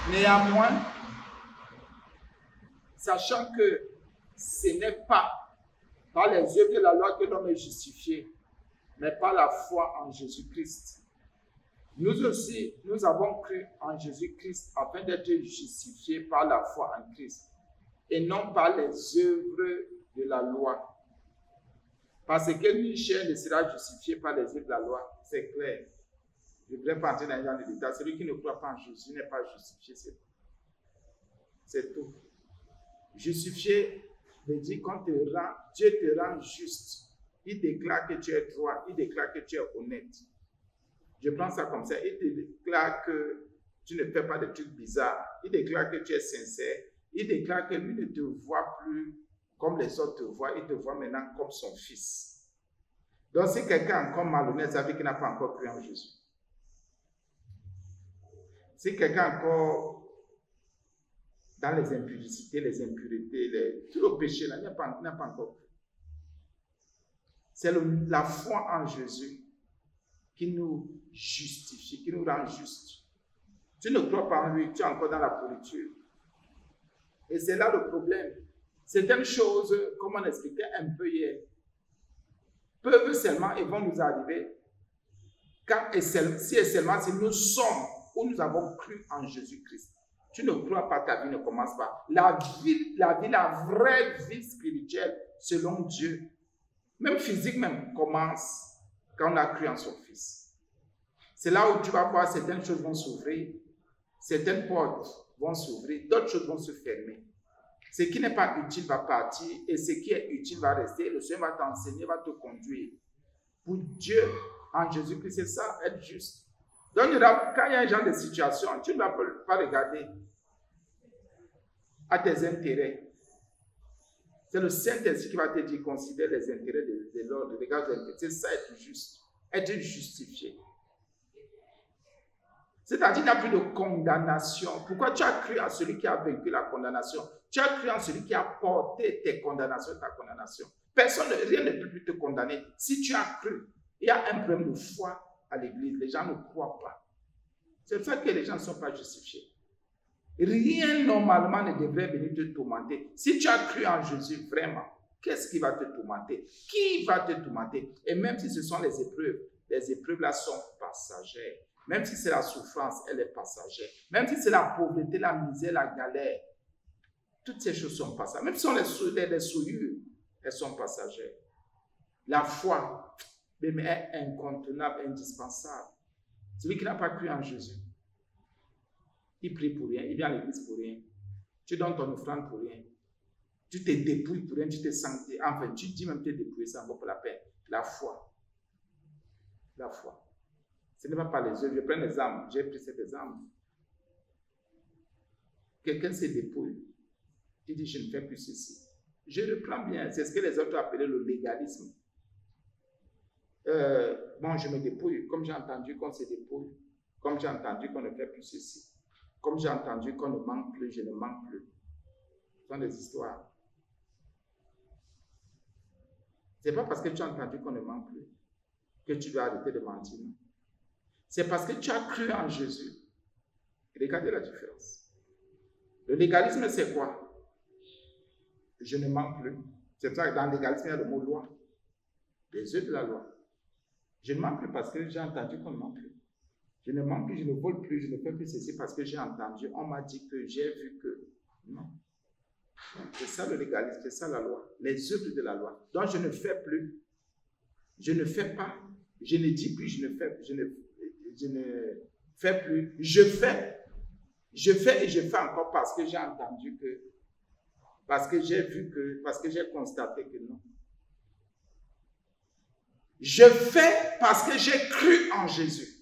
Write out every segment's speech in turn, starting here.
Néanmoins, sachant que ce n'est pas par les œuvres de la loi que l'homme est justifié, mais par la foi en Jésus-Christ. Nous aussi, nous avons cru en Jésus-Christ afin d'être justifiés par la foi en Christ et non par les œuvres de la loi. Parce que nul chair ne sera justifié par les œuvres de la loi, c'est clair. Je ne voudrais pas entrer dans les gens de détails. Celui qui ne croit pas en Jésus n'est pas justifié, c'est tout. C'est tout. Justifié veut dire qu'on te rend, Dieu te rend juste. Il déclare que tu es droit, il déclare que tu es honnête. Je prends ça comme ça. Il te déclare que tu ne fais pas de trucs bizarres. Il déclare que tu es sincère. Il déclare que lui ne te voit plus comme les autres te voient. Il te voit maintenant comme son fils. Donc si quelqu'un est encore malhonnête, ça veut dire qu'il n'a pas encore cru en Jésus. Si quelqu'un est encore dans les impudicités, les impuretés, tout le péché, là, il n'a pas encore cru. C'est la foi en Jésus qui nous justifie, qui nous rend justes. Tu ne crois pas en lui, tu es encore dans la pourriture. Et c'est là le problème. Certaines choses, comme on expliquait un peu hier, peuvent seulement et vont nous arriver quand et si et seulement si nous sommes ou nous avons cru en Jésus-Christ. Tu ne crois pas, ta vie ne commence pas. La vraie vie spirituelle, selon Dieu, même physique même, commence quand on a cru en son Fils. C'est là où tu vas voir certaines choses vont s'ouvrir, certaines portes vont s'ouvrir, d'autres choses vont se fermer. Ce qui n'est pas utile va partir et ce qui est utile va rester. Le Seigneur va t'enseigner, va te conduire. Pour Dieu, en Jésus-Christ, c'est ça, être juste. Donc, quand il y a un genre de situation, tu ne vas pas regarder à tes intérêts. C'est le Saint-Esprit qui va te dire, considère les intérêts de l'ordre, regarde les intérêts. C'est ça, être juste, être justifié. C'est-à-dire qu'il n'y a plus de condamnation. Pourquoi tu as cru en celui qui a vaincu la condamnation? Tu as cru en celui qui a porté tes condamnations, ta condamnation. Rien ne peut plus te condamner. Si tu as cru, il y a un problème de foi à l'église. Les gens ne croient pas. C'est ça que les gens ne sont pas justifiés. Rien normalement ne devrait venir te tourmenter. Si tu as cru en Jésus vraiment, qu'est-ce qui va te tourmenter? Qui va te tourmenter? Et même si ce sont les épreuves là sont passagères. Même si c'est la souffrance, elle est passagère. Même si c'est la pauvreté, la misère, la galère, toutes ces choses sont passagères. Même si ce sont les souillures, elles sont passagères. La foi est incontournable, indispensable. Celui qui n'a pas cru en Jésus, il prie pour rien, il vient à l'église pour rien. Tu donnes ton offrande pour rien. Tu te dépouilles pour rien, tu te sens. Enfin, tu dis même te dépouiller, ça vaut pour la peine. La foi. La foi. Ce n'est pas par les œuvres. Je prends l'exemple. J'ai pris cet exemple. Quelqu'un se dépouille. Il dit, je ne fais plus ceci. Je reprends bien. C'est ce que les autres appellent le légalisme. Bon, je me dépouille. Comme j'ai entendu qu'on se dépouille. Comme j'ai entendu qu'on ne fait plus ceci. Comme j'ai entendu qu'on ne manque plus, je ne manque plus. Ce sont des histoires. Ce n'est pas parce que tu as entendu qu'on ne manque plus que tu dois arrêter de mentir. C'est parce que tu as cru en Jésus. Regardez la différence. Le légalisme, c'est quoi? Je ne manque plus. C'est pour ça que dans le légalisme, il y a le mot loi. Les œuvres de la loi. Je ne manque plus parce que j'ai entendu qu'on ne manque plus. Je ne manque plus, je ne vole plus, je ne fais plus ceci parce que j'ai entendu. On m'a dit que, j'ai vu que. Non. C'est ça le légalisme, c'est ça la loi. Les œuvres de la loi. Donc je ne fais plus. Je ne fais pas. Je ne dis plus, je ne fais plus. Je fais et je fais encore parce que j'ai entendu que, parce que j'ai vu que, parce que j'ai constaté que non. Je fais parce que j'ai cru en Jésus.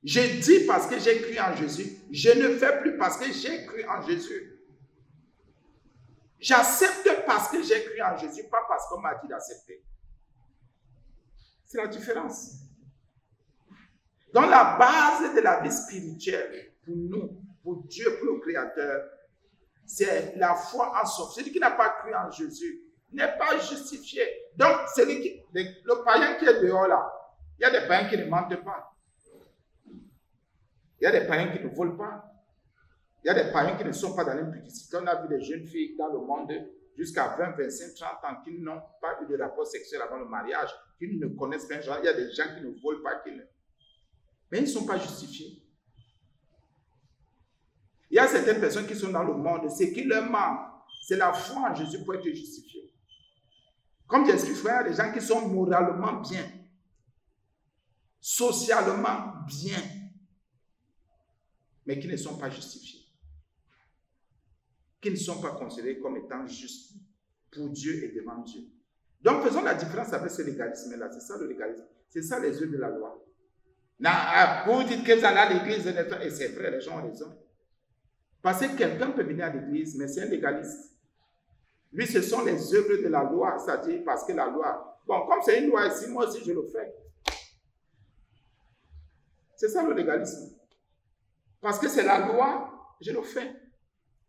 Je dis parce que j'ai cru en Jésus. Je ne fais plus parce que j'ai cru en Jésus. J'accepte parce que j'ai cru en Jésus, pas parce qu'on m'a dit d'accepter. C'est la différence. Donc la base de la vie spirituelle, pour nous, pour Dieu, pour le Créateur, c'est la foi en son. Celui qui n'a pas cru en Jésus n'est pas justifié. Donc, le païen qui est dehors là, il y a des païens qui ne mentent pas. Il y a des païens qui ne volent pas. Il y a des païens qui ne sont pas dans l'impudicité. On a vu des jeunes filles dans le monde jusqu'à 20, 25, 30 ans qui n'ont pas eu de rapport sexuel avant le mariage, qui ne connaissent pas un genre. Il y a des gens qui ne volent pas, mais ils ne sont pas justifiés. Il y a certaines personnes qui sont dans le monde, ce qui leur manque, c'est la foi en Jésus pour être justifié. Comme j'explique, il y a des gens qui sont moralement bien, socialement bien, mais qui ne sont pas justifiés, qui ne sont pas considérés comme étant justes pour Dieu et devant Dieu. Donc, faisons la différence avec ce légalisme-là. C'est ça le légalisme. C'est ça les œuvres de la loi. Vous dites que vous allez à l'église, et c'est vrai, les gens ont raison. Parce que quelqu'un peut venir à l'église, mais c'est un légaliste. Lui, ce sont les œuvres de la loi, c'est-à-dire parce que la loi... Bon, comme c'est une loi ici, moi aussi je le fais. C'est ça le légalisme. Parce que c'est la loi, je le fais.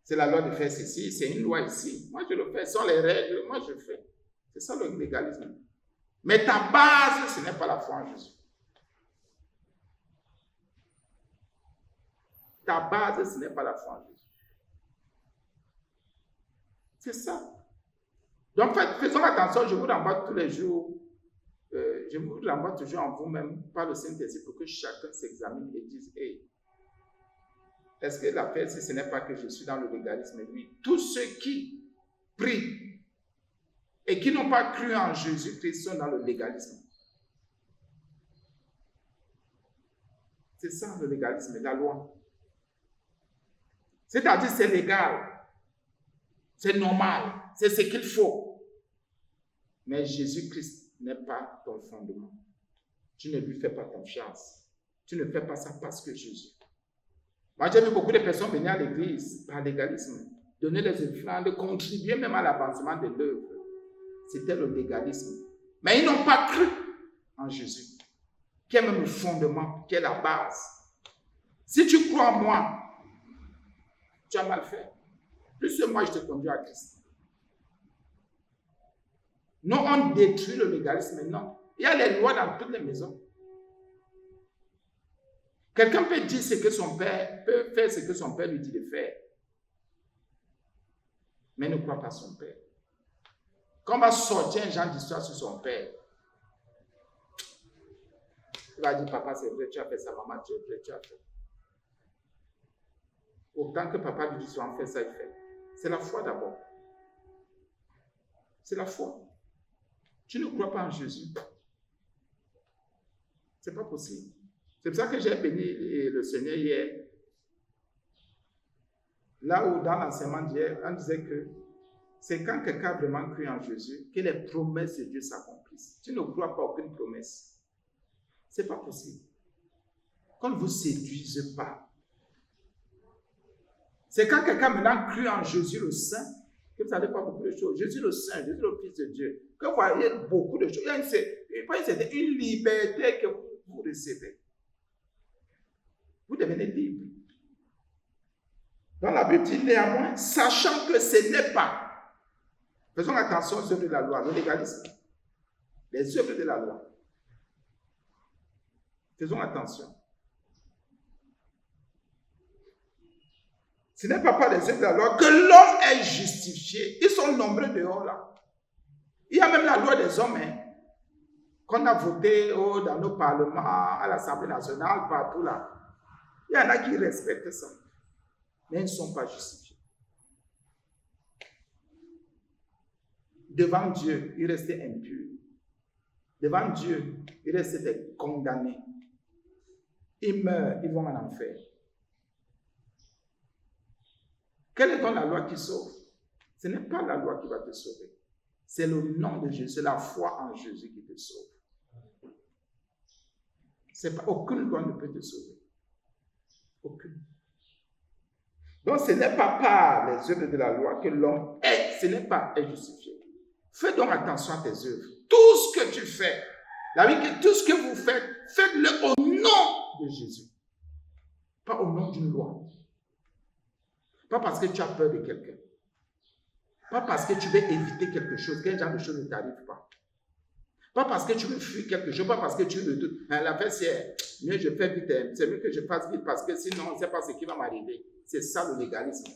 C'est la loi de faire ceci, c'est une loi ici. Moi, je le fais. Ce sont les règles, moi, je le fais. C'est ça le légalisme. Mais ta base, ce n'est pas la foi en Jésus. Ta base, ce n'est pas la foi en Jésus. C'est ça. Donc, faisons attention, je vous renvoie tous les jours, je vous renvoie toujours en vous-même par le Saint-Esprit pour que chacun s'examine et dise, hey, est-ce que l'affaire, si ce n'est pas que je suis dans le légalisme, oui. Tous ceux qui prient et qui n'ont pas cru en Jésus-Christ sont dans le légalisme. C'est ça le légalisme, la loi. C'est-à-dire c'est légal, c'est normal, c'est ce qu'il faut. Mais Jésus-Christ n'est pas ton fondement. Tu ne lui fais pas confiance. Tu ne fais pas ça parce que Jésus. Moi, j'ai vu beaucoup de personnes venir à l'église par légalisme, donner des offrandes, contribuer même à l'avancement de l'œuvre. C'était le légalisme. Mais ils n'ont pas cru en Jésus, qui est même le fondement, qui est la base. Si tu crois en moi, tu as mal fait. Plus que moi, je te conduis à Christ. Non, on détruit le légalisme, non. Il y a les lois dans toutes les maisons. Quelqu'un peut dire ce que son père, peut faire ce que son père lui dit de faire. Mais ne croit pas son père. Quand on va sortir un genre d'histoire sur son père, il va dire, papa, c'est vrai, tu as fait ça, maman, tu as fait. Autant que papa lui dit, si on fait ça, il fait. C'est la foi d'abord. C'est la foi. Tu ne crois pas en Jésus. C'est pas possible. C'est pour ça que j'ai béni le Seigneur hier. Là où dans l'enseignement d'hier, on disait que c'est quand quelqu'un a vraiment cru en Jésus que les promesses de Dieu s'accomplissent. Tu ne crois pas aucune promesse. C'est pas possible. Qu'on ne vous séduise pas. C'est quand quelqu'un maintenant cru en Jésus le Saint que vous savez pas beaucoup de choses. Jésus le Saint, Jésus le Fils de Dieu. Que vous voyez beaucoup de choses. Il y a une liberté que vous recevez. Vous devenez libre. Dans la Bible dit néanmoins, sachant que ce n'est pas. Faisons attention aux œuvres de la loi, le légalisme. Les œuvres de la loi. Faisons attention. Ce n'est pas par les œuvres de la loi que l'homme est justifié. Ils sont nombreux dehors là. Il y a même la loi des hommes, qu'on a voté dans nos parlements, à l'Assemblée nationale, partout là. Il y en a qui respectent ça. Mais ils ne sont pas justifiés. Devant Dieu, ils restaient impurs. Devant Dieu, ils restaient des condamnés. Ils meurent, ils vont en enfer. Quelle est donc la loi qui sauve? Ce n'est pas la loi qui va te sauver. C'est le nom de Jésus, c'est la foi en Jésus qui te sauve. Aucune loi ne peut te sauver. Aucune. Donc ce n'est pas par les œuvres de la loi que l'homme est justifié. Fais donc attention à tes œuvres. Tout ce que tu fais, la Bible dit, tout ce que vous faites, faites-le au nom de Jésus. Pas au nom d'une loi. Pas parce que tu as peur de quelqu'un. Pas parce que tu veux éviter quelque chose, quel genre de chose ne t'arrive pas. Pas parce que tu veux fuir quelque chose, pas parce que tu veux tout. L'affaire, c'est mieux je fais vite, c'est mieux que je fasse vite parce que sinon, on ne sait pas ce qui va m'arriver. C'est ça le légalisme.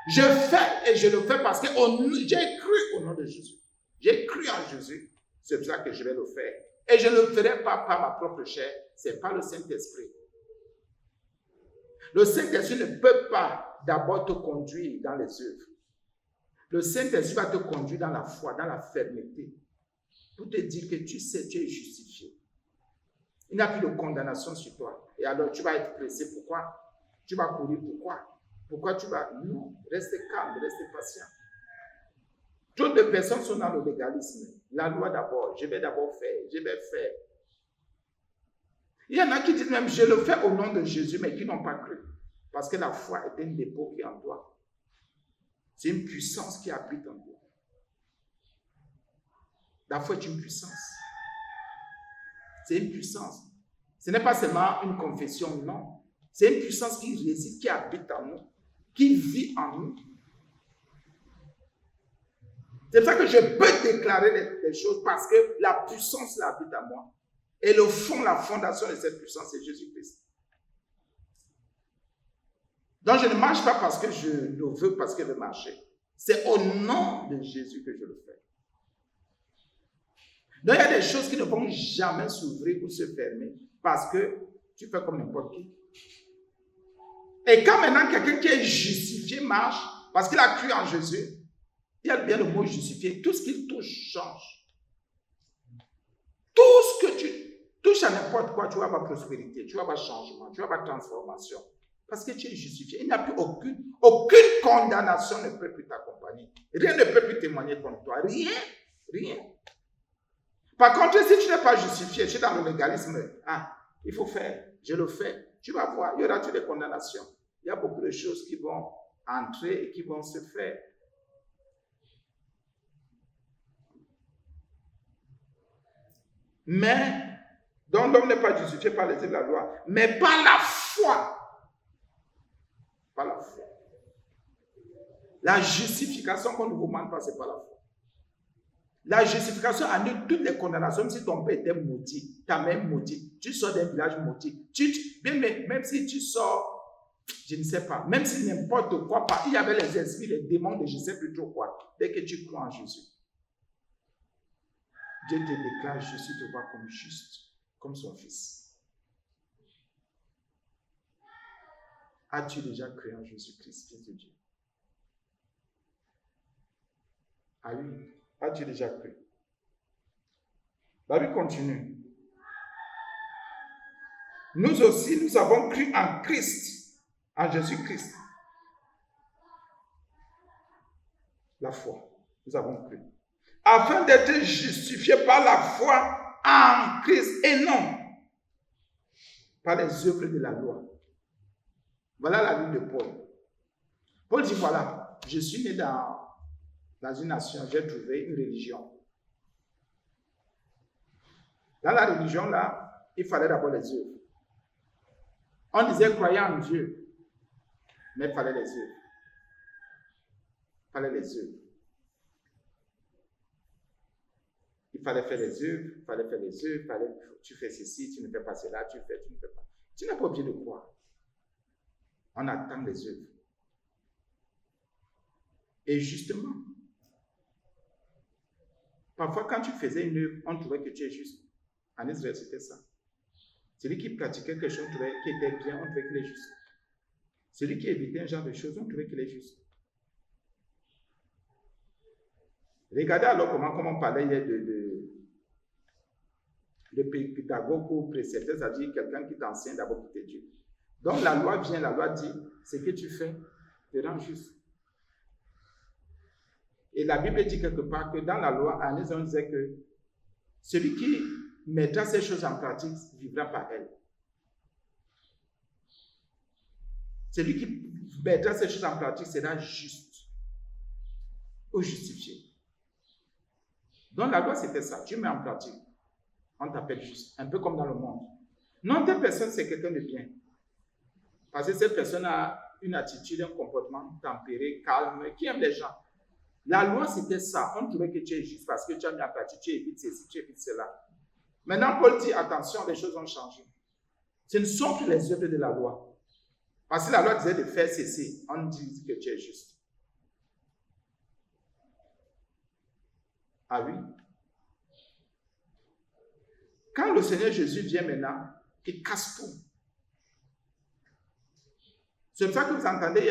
Je fais et je le fais parce que j'ai cru au nom de Jésus. J'ai cru en Jésus. C'est pour ça que je vais le faire. Et je ne le ferai pas par ma propre chair. C'est pas le Saint-Esprit. Le Saint-Esprit ne peut pas d'abord te conduire dans les œuvres. Le Saint-Esprit va te conduire dans la foi, dans la fermeté, pour te dire que tu sais, tu es justifié. Il n'y a plus de condamnation sur toi. Et alors, tu vas être pressé. Pourquoi? Tu vas courir. Pourquoi? Pourquoi tu vas... Non, reste calme, reste patient. Toutes les personnes sont dans le légalisme. La loi d'abord. Je vais d'abord faire. Je vais faire. Il y en a qui disent même, je le fais au nom de Jésus, mais qui n'ont pas cru. Parce que la foi est un dépôt qui est en toi. C'est une puissance qui habite en toi. La foi est une puissance. C'est une puissance. Ce n'est pas seulement une confession, non. C'est une puissance qui réside, qui habite en nous, qui vit en nous. C'est pour ça que je peux déclarer les choses parce que la puissance habite en moi. Et le fond, la fondation de cette puissance, c'est Jésus-Christ. Donc je ne marche pas parce que je le veux, parce que je veux marcher. C'est au nom de Jésus que je le fais. Donc il y a des choses qui ne vont jamais s'ouvrir ou se fermer parce que tu fais comme n'importe qui. Et quand maintenant quelqu'un qui est justifié marche parce qu'il a cru en Jésus, il y a bien le mot justifié, tout ce qu'il touche change. Tout ce que tu touches à n'importe quoi, tu vas avoir prospérité, tu vas avoir changement, tu vas avoir transformation. Parce que tu es justifié. Il n'y a plus aucune condamnation ne peut plus t'accompagner. Rien ne peut plus témoigner contre toi. Rien. Par contre, si tu n'es pas justifié, tu es dans le légalisme, il faut faire, je le fais. Tu vas voir, il y aura des condamnations. Il y a beaucoup de choses qui vont entrer et qui vont se faire. Mais, donc l'homme n'est pas justifié par les œuvres de la loi, mais par la foi. Par la foi. La justification qu'on ne vous demande pas, c'est pas la foi. La justification annule toutes les condamnations, même si ton père était maudit, ta mère maudite, tu sors d'un village maudit. Même si tu sors, je ne sais pas, même si n'importe quoi, il y avait les esprits, les démons de je ne sais plus trop quoi, dès que tu crois en Jésus, Dieu te déclare Jésus te voit comme juste, comme son fils. As-tu déjà cru en Jésus-Christ, Fils de Dieu? Ah oui, as-tu déjà cru? La Bible continue. Nous aussi, nous avons cru en Christ, en Jésus-Christ. La foi, nous avons cru. Afin d'être justifiés par la foi en Christ et non par les œuvres de la loi. Voilà la vie de Paul. Paul dit, voilà, je suis né dans une nation, j'ai trouvé une religion. Dans la religion, là, il fallait d'abord les œuvres. On disait croyant en Dieu, mais il fallait les œuvres. Il fallait les œuvres. Il fallait faire les œuvres, il fallait faire les œuvres, tu fais ceci, tu ne fais pas cela, tu fais, tu ne fais pas. Tu n'as pas obligé de croire. On attend les œuvres. Et justement, parfois quand tu faisais une œuvre, on trouvait que tu es juste. En Israël, c'était ça. Celui qui pratiquait quelque chose qui était bien, on trouvait qu'il est juste. Celui qui évitait un genre de choses, on trouvait qu'il est juste. Regardez alors comment on parlait hier de Pythagore ou précepteur, c'est-à-dire quelqu'un qui t'enseigne d'abord pour tes dieux. Donc la loi vient, la loi dit, ce que tu fais te rend juste. Et la Bible dit quelque part que dans la loi, Agnès, on disait que celui qui mettra ces choses en pratique vivra par elles. Celui qui mettra ces choses en pratique sera juste ou justifié. Donc la loi, c'était ça. Tu mets en pratique. On t'appelle juste. Un peu comme dans le monde. Non, telle personne, c'est quelqu'un de bien. Parce que cette personne a une attitude, un comportement tempéré, calme, qui aime les gens. La loi, c'était ça. On trouvait que tu es juste parce que tu as mis en pratique, tu évites ceci, tu évites cela. Maintenant, Paul dit, attention, les choses ont changé. Ce ne sont plus les œuvres de la loi. Parce que la loi disait de faire ceci, on dit que tu es juste. Ah oui. Quand le Seigneur Jésus vient maintenant, il casse tout. C'est pour ça que vous entendez,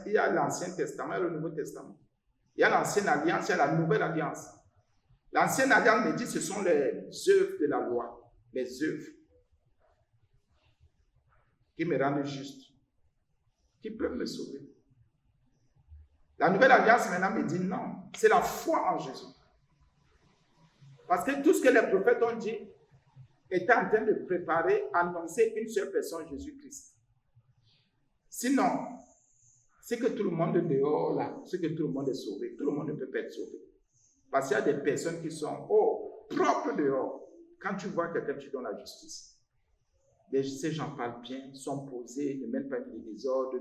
il y a l'Ancien Testament et le Nouveau Testament. Il y a l'Ancienne Alliance, il y a la Nouvelle Alliance. L'Ancienne Alliance me dit que ce sont les œuvres de la loi, les œuvres qui me rendent juste, qui peuvent me sauver. La Nouvelle Alliance maintenant me dit non, c'est la foi en Jésus. Parce que tout ce que les prophètes ont dit était en train de préparer, annoncer une seule personne, Jésus-Christ. Sinon, c'est que tout le monde est dehors là, c'est que tout le monde est sauvé. Tout le monde ne peut pas être sauvé. Parce qu'il y a des personnes qui sont propres dehors. Quand tu vois quelqu'un, tu donnes la justice. Ces gens parlent bien, sont posés, ne mènent pas de désordre,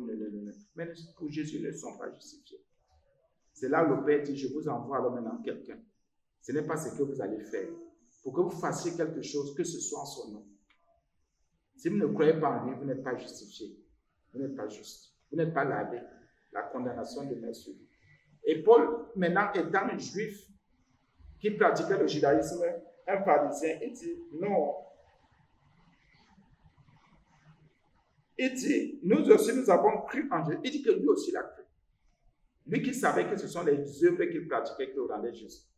mais pour Jésus, ils ne sont pas justifiés. C'est là où le Père dit, je vous envoie alors maintenant quelqu'un. Ce n'est pas ce que vous allez faire. Pour que vous fassiez quelque chose, que ce soit en son nom. Si vous ne croyez pas en lui, vous n'êtes pas justifié. Vous n'êtes pas juste. Vous n'êtes pas lavé. La condamnation demeure sur vous. Et Paul, maintenant, étant un juif qui pratiquait le judaïsme, un pharisien, il dit, non. Il dit, nous aussi, nous avons cru en Jésus. Il dit que lui aussi l'a cru. Lui qui savait que ce sont les œuvres qu'il pratiquait qui le rendaient juste.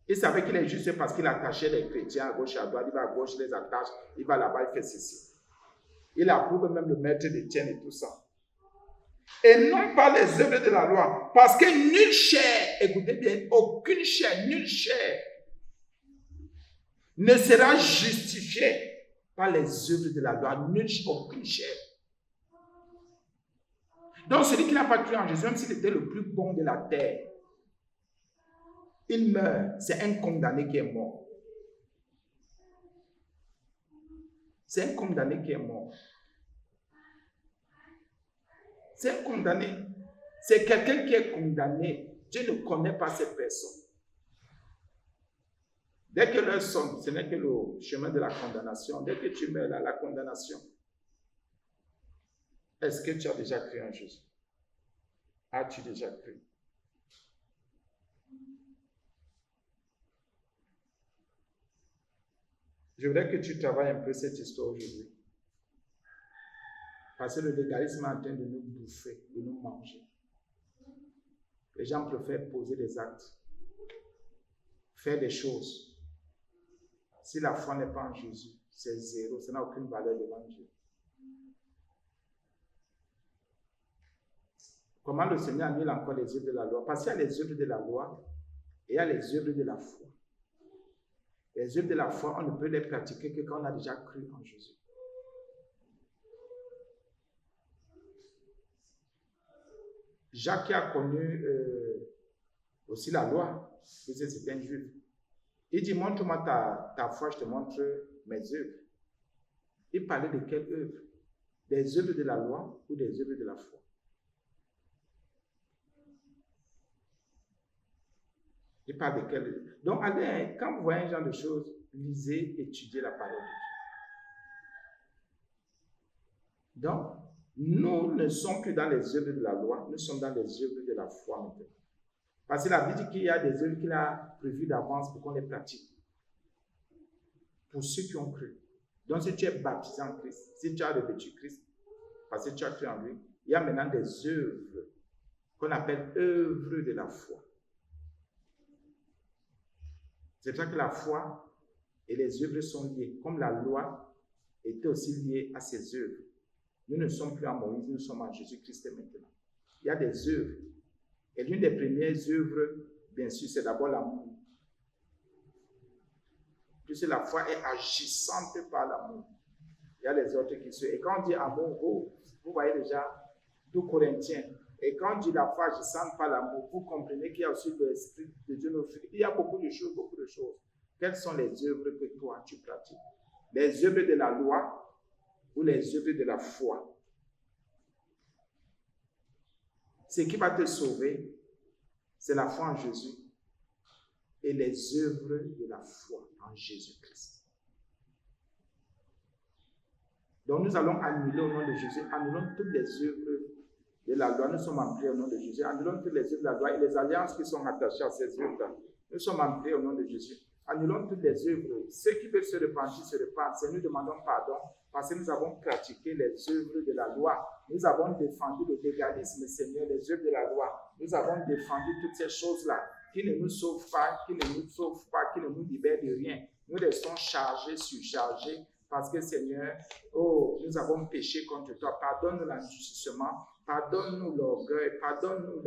Il savait qu'il est juste parce qu'il attachait les chrétiens à gauche et à droite. Il va à gauche, il les attache. Il va là-bas, il fait ceci. Il approuve même le maître d'Étienne et tout ça. Et non pas les œuvres de la loi. Parce que nulle chair, écoutez bien, aucune chair, nulle chair ne sera justifiée par les œuvres de la loi. Aucune chair. Donc celui qui n'a pas cru en Jésus, même s'il était le plus bon de la terre, il meurt. C'est un condamné qui est mort. C'est un condamné qui est mort. C'est un condamné. C'est quelqu'un qui est condamné. Dieu ne connaît pas ces personnes. Dès que leur sonne, ce n'est que le chemin de la condamnation. Dès que tu meurs là, la condamnation. Est-ce que tu as déjà cru en Jésus? As-tu déjà cru? Je voudrais que tu travailles un peu cette histoire aujourd'hui. Parce que le légalisme est en train de nous bouffer, de nous manger. Les gens préfèrent poser des actes, faire des choses. Si la foi n'est pas en Jésus, c'est zéro, ça n'a aucune valeur devant Dieu. Comment le Seigneur annule encore les œuvres de la loi? Parce qu'il y a les œuvres de la loi et il y a les œuvres de la foi. Les œuvres de la foi, on ne peut les pratiquer que quand on a déjà cru en Jésus. Jacques qui a connu aussi la loi, c'était un juif. Il dit, montre-moi ta foi, je te montre mes œuvres. Il parlait de quelles œuvres? Des œuvres de la loi ou des œuvres de la foi? Il parle de quelles œuvres? Donc, allez, quand vous voyez un genre de choses, lisez, étudiez la parole de Dieu. Donc, nous ne sommes plus dans les œuvres de la loi, nous sommes dans les œuvres de la foi maintenant. Parce que la Bible dit qu'il y a des œuvres qu'il a prévues d'avance pour qu'on les pratique. Pour ceux qui ont cru. Donc, si tu es baptisé en Christ, si tu as revêtu Christ, parce que tu as cru en lui, il y a maintenant des œuvres qu'on appelle œuvres de la foi. C'est pour ça que la foi et les œuvres sont liées, comme la loi était aussi liée à ses œuvres. Nous ne sommes plus en Moïse, nous sommes en Jésus-Christ maintenant. Il y a des œuvres. Et l'une des premières œuvres, bien sûr, c'est d'abord l'amour. Puisque la foi est agissante par l'amour. Il y a les autres qui se... Et quand on dit amour, vous voyez déjà 2 Corinthiens. Et quand on dit la foi agissante par l'amour, vous comprenez qu'il y a aussi l'Esprit de Dieu. Il y a beaucoup de choses, beaucoup de choses. Quelles sont les œuvres que toi, tu pratiques? Les œuvres de la loi ou les œuvres de la foi? Ce qui va te sauver, c'est la foi en Jésus et les œuvres de la foi en Jésus-Christ. Donc nous allons annuler au nom de Jésus, annulons toutes les œuvres de la loi. Nous sommes en prière au nom de Jésus. Annulons toutes les œuvres de la loi et les alliances qui sont attachées à ces œuvres. Nous sommes en prière au nom de Jésus. Annulons toutes les œuvres. Ceux qui veulent se repentir, se repentent. Nous demandons pardon parce que nous avons pratiqué les œuvres de la loi. Nous avons défendu le légalisme, Seigneur, les œuvres de la loi. Nous avons défendu toutes ces choses-là qui ne nous sauvent pas, qui ne nous sauvent pas, qui ne nous libèrent de rien. Nous restons chargés, surchargés. Parce que Seigneur, nous avons péché contre toi. Pardonne-nous l'injustissement, pardonne-nous l'orgueil, pardonne-nous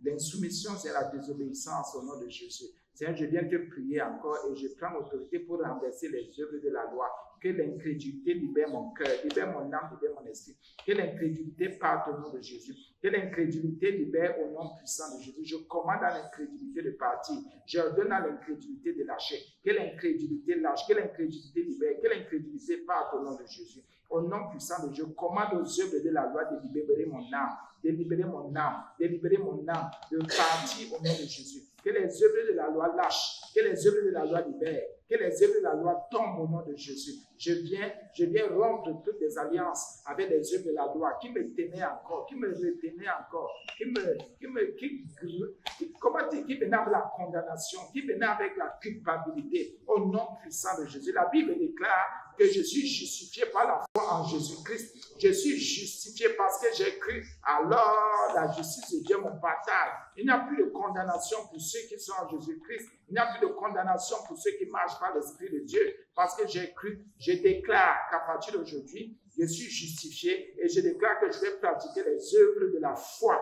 l'insoumission et la désobéissance au nom de Jésus. Seigneur, je viens te prier encore et je prends l'autorité pour renverser les œuvres de la loi. Que l'incrédulité libère mon cœur, libère mon âme, libère mon esprit. Que l'incrédulité parte au nom de Jésus. Que l'incrédulité libère au nom puissant de Jésus. Je commande à l'incrédulité de partir. J'ordonne à l'incrédulité de lâcher. Que l'incrédulité lâche, que l'incrédulité libère, que l'incrédulité parte au nom de Jésus. Au nom puissant de Dieu, je commande aux œuvres de la loi de libérer mon âme, de libérer mon âme, de libérer mon âme, de partir au nom de Jésus. Que les œuvres de la loi lâchent, que les œuvres de la loi libèrent, que les œuvres de la loi tombent au nom de Jésus. Je viens rompre toutes les alliances avec les œuvres de la loi qui me tenaient encore, qui me retenaient encore, qui venaient avec la condamnation, qui venaient avec la culpabilité. Au nom puissant de Jésus. La Bible déclare que je suis justifié par la foi en Jésus-Christ. Je suis justifié parce que j'ai cru. Alors la justice de Dieu mon partage. Il n'y a plus de condamnation pour ceux qui sont en Jésus-Christ. Il n'y a plus de condamnation pour ceux qui marchent par l'Esprit de Dieu. Parce que j'ai cru, je déclare qu'à partir d'aujourd'hui, je suis justifié et je déclare que je vais pratiquer les œuvres de la foi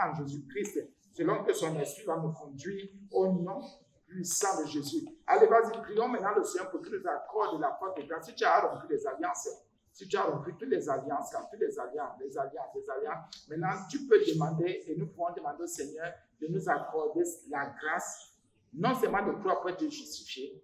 en Jésus-Christ, selon que son esprit va me conduire au nom puissant de Jésus. Allez, vas-y, prions maintenant le Seigneur pour qu'il nous accorde la foi de grâce. Si tu as rompu les alliances, si tu as rompu toutes les alliances, maintenant tu peux demander et nous pouvons demander au Seigneur de nous accorder la grâce, non seulement de croire pour être justifié,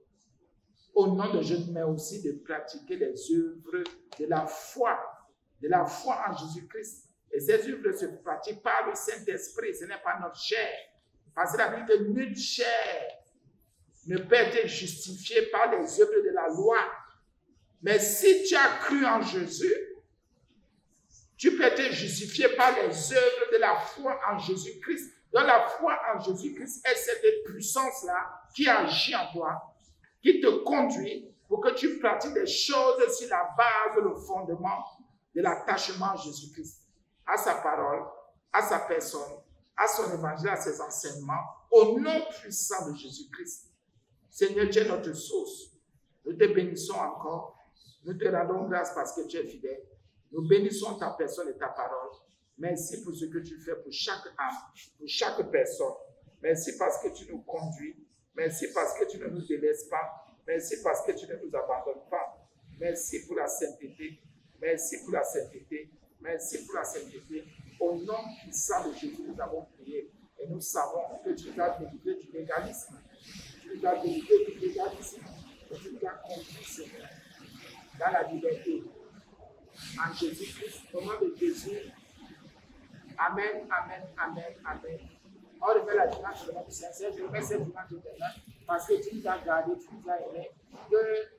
au nom de Jésus, mais aussi de pratiquer les œuvres de la foi en Jésus-Christ. Et ces œuvres se pratiquent par le Saint-Esprit, ce n'est pas notre chair. Parce que la Bible dit que nulle chair ne peut être justifiée par les œuvres de la loi. Mais si tu as cru en Jésus, tu peux être justifié par les œuvres de la foi en Jésus-Christ. Donc la foi en Jésus-Christ est cette puissance-là qui agit en toi, qui te conduit pour que tu pratiques des choses sur la base, le fondement de l'attachement à Jésus-Christ, à sa parole, à sa personne, à son évangile, à ses enseignements, au nom puissant de Jésus-Christ. Seigneur, tu es notre source. Nous te bénissons encore. Nous te rendons grâce parce que tu es fidèle. Nous bénissons ta personne et ta parole. Merci pour ce que tu fais pour chaque âme, pour chaque personne. Merci parce que tu nous conduis. Merci parce que tu ne nous délaisses pas. Merci parce que tu ne nous abandonnes pas. Merci pour la sainteté. Merci pour la sainteté. Merci pour la sainteté. Au nom puissant de Jésus, nous avons prié. Et nous savons que tu nous as délivré du légalisme. Tu nous as délivré du légalisme. Et tu nous as conduit, Seigneur, dans la liberté. En Jésus-Christ, au nom de Jésus. Amen, amen, amen, amen. On remet la dimanche de notre sincère. Je remets cette dimanche de demain parce que tu nous as gardé, tu nous as aimé. Que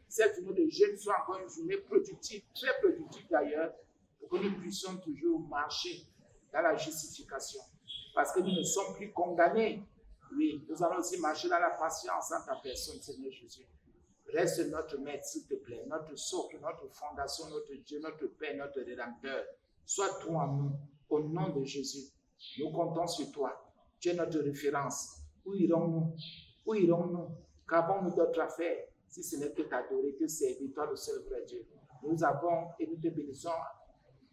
cette journée de jeûne soit encore une journée productive, très productive d'ailleurs, pour que nous puissions toujours marcher dans la justification. Parce que nous ne sommes plus condamnés. Oui, nous allons aussi marcher dans la patience en ta personne, Seigneur Jésus. Reste notre maître, s'il te plaît, notre socle, notre fondation, notre Dieu, notre Père, notre Rédempteur. Sois toi en nous, au nom de Jésus. Nous comptons sur toi. Tu es notre référence. Où irons-nous? Où irons-nous? Qu'avons-nous d'autre à faire si ce n'est que t'adorer, te servir, toi le seul vrai Dieu? Nous avons et nous te bénissons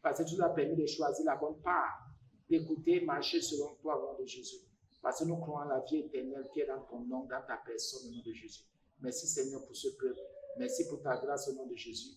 parce que tu nous as permis de choisir la bonne part, d'écouter, marcher selon toi au nom de Jésus. Parce que nous croyons en la vie éternelle qui est dans ton nom, dans ta personne au nom de Jésus. Merci Seigneur pour ce peuple. Merci pour ta grâce au nom de Jésus.